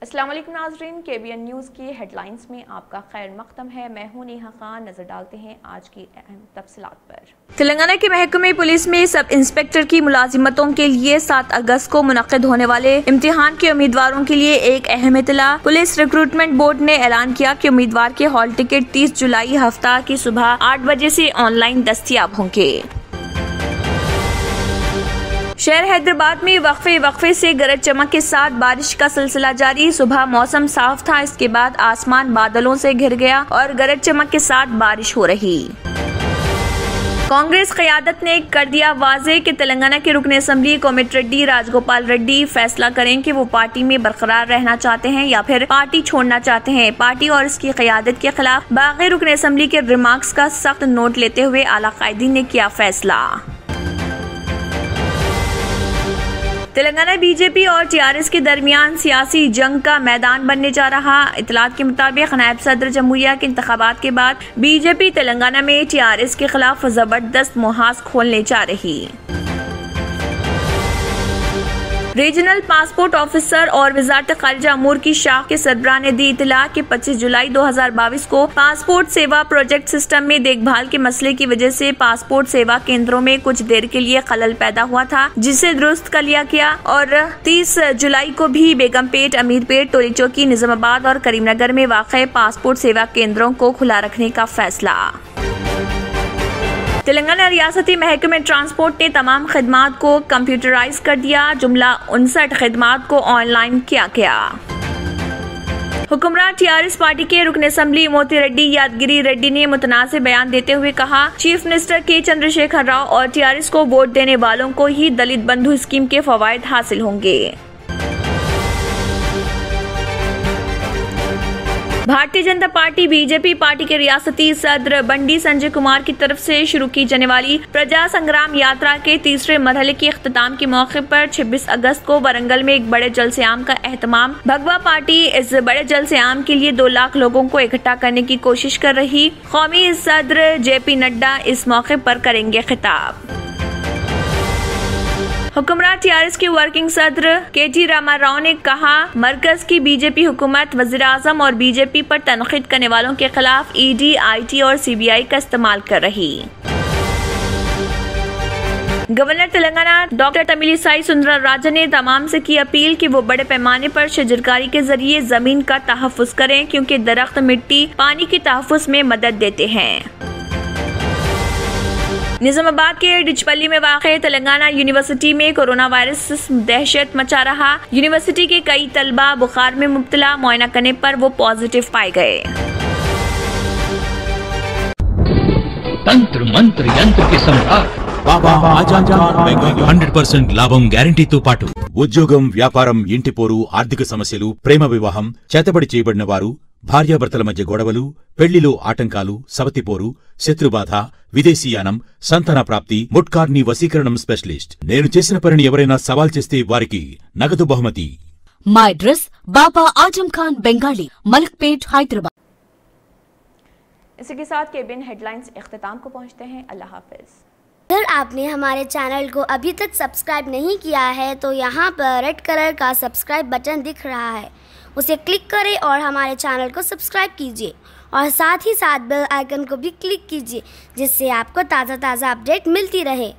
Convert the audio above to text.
अस्सलाम वालेकुम नाज़रीन, KBN न्यूज़ की हेडलाइंस में आपका खैर मक़दम है। मैं हूं नेहा खान। नजर डालते हैं आज की अहम तफसीलात पर। तेलंगाना के महकमे पुलिस में सब इंस्पेक्टर की मुलाजिमतों के लिए 7 अगस्त को मुनक़िद होने वाले इम्तिहान के उम्मीदवारों के लिए एक अहम इत्तला। पुलिस रिक्रूटमेंट बोर्ड ने ऐलान किया कि उम्मीदवार के हॉल टिकट 30 जुलाई हफ्ता की सुबह 8 बजे से ऑनलाइन दस्तयाब होंगे। शहर हैदराबाद में वक्फे से गरज चमक के साथ बारिश का सिलसिला जारी। सुबह मौसम साफ था, इसके बाद आसमान बादलों से घिर गया और गरज चमक के साथ बारिश हो रही। कांग्रेस क़यादत ने कर दिया वाज़े कि तेलंगाना के रुकन असम्बली कोमटिरेड्डी राजगोपाल रेड्डी फैसला करें कि वो पार्टी में बरकरार रहना चाहते हैं या फिर पार्टी छोड़ना चाहते हैं। पार्टी और इसकी क़यादत के खिलाफ बागी रुकन असम्बली के रिमार्क्स का सख्त नोट लेते हुए आला कायदीन ने किया फैसला। तेलंगाना बीजेपी और TRS के दरमियान सियासी जंग का मैदान बनने जा रहा। इत्तलात के मुताबिक नायब सदर जमहूरिया के इंतखाबात के बाद बीजेपी तेलंगाना में TRS के खिलाफ जबरदस्त मुहाज खोलने जा रही। रीजनल पासपोर्ट ऑफिसर और वजारत खारिजा अमूर की शाख के सरबराह ने दी इत्तला कि 25 जुलाई 2022 को पासपोर्ट सेवा प्रोजेक्ट सिस्टम में देखभाल के मसले की वजह से पासपोर्ट सेवा केंद्रों में कुछ देर के लिए खलल पैदा हुआ था, जिसे दुरुस्त कर लिया गया और 30 जुलाई को भी बेगमपेट, अमीरपेट, टोली चौकी, निजामाबाद और करीमनगर में वाक़ पासपोर्ट सेवा केंद्रों को खुला रखने का फैसला। तेलंगाना रियासती महकमे ट्रांसपोर्ट ने तमाम खिदमात को कंप्यूटराइज कर दिया। जुमला 59 खिदमात को ऑनलाइन किया गया। हुक्मरान TRS पार्टी के रुकन असम्बली मोती रेड्डी यादगिरी रेड्डी ने मुतनाज़िर बयान देते हुए कहा, चीफ मिनिस्टर के चंद्रशेखर राव और TRS को वोट देने वालों को ही दलित बंधु स्कीम के फवायद हासिल होंगे। Bharatiya Janata party BJP party के रियासती सदर बंडी संजय कुमार की तरफ से शुरू की जाने वाली प्रजा संग्राम यात्रा के तीसरे मरहले के इख्तिताम के मौके पर 26 अगस्त को वरंगल में एक बड़े जलसे-आम का एहतमाम। भगवा पार्टी इस बड़े जलसे-आम के लिए 2 लाख लोगों को इकट्ठा करने की कोशिश कर रही। कौमी सदर JP नड्डा इस मौके पर करेंगे खिताब। हुक्मरान TRS के वर्किंग सदर KT रामाराव ने कहा, मरकज की BJP हुकूमत वज़ीर-ए-आज़म और BJP पर तनक़ीद करने वालों के खिलाफ ED, IT और CBI का इस्तेमाल कर रही। गवर्नर तेलंगाना डॉक्टर तमिलिसाई सुंदरराजन ने तमाम से की अपील कि वो बड़े पैमाने पर शजरकारी के जरिए जमीन का तहफ़्फ़ुज़ करें, क्योंकि दरख्त मिट्टी पानी के तहफ़्फ़ुज़ में मदद देते हैं। निजामाबाद के डिचपल्ली में वाक़े तेलंगाना यूनिवर्सिटी में कोरोना वायरस दहशत मचा रहा। यूनिवर्सिटी के कई तलबा बुखार में मुब्तला, मुआयना करने पर वो पॉजिटिव पाए गए। तंत्र मंत्र यंत्र के सम्राट బాబా ఆజాన్ బెంగాల్ 100% లాభం గ్యారంటీతో పాటు ఉద్యోగం, వ్యాపారం, ఇంటి పోరు, ఆర్థిక సమస్యలు, ప్రేమ వివాహం, చేతబడి చేయబడిన వారు, భార్యాభర్తల మధ్య గొడవలు, పెళ్లిలో ఆటంకాలు, సవతిపోరు, శత్రుబాధ, విదేశీయానం, సంతాన ప్రాప్తి, ముట్కార్ని వశీకరణం స్పెషలిస్ట్. నేను చేసిన పనిని ఎవరైనా సవాల్ చేస్తే వారికి నగదు బహుమతి. మై అడ్రస్ బాబా आजम खान बंगाली, मलकपेट, हैदराबाद। इसी के साथ KBN हेडलाइंस इख्तिताम को पहुंचते हैं। अल्लाह हाफिज। अगर आपने हमारे चैनल को अभी तक सब्सक्राइब नहीं किया है तो यहाँ पर रेड कलर का सब्सक्राइब बटन दिख रहा है, उसे क्लिक करें और हमारे चैनल को सब्सक्राइब कीजिए और साथ ही साथ बेल आइकन को भी क्लिक कीजिए, जिससे आपको ताज़ा अपडेट मिलती रहे।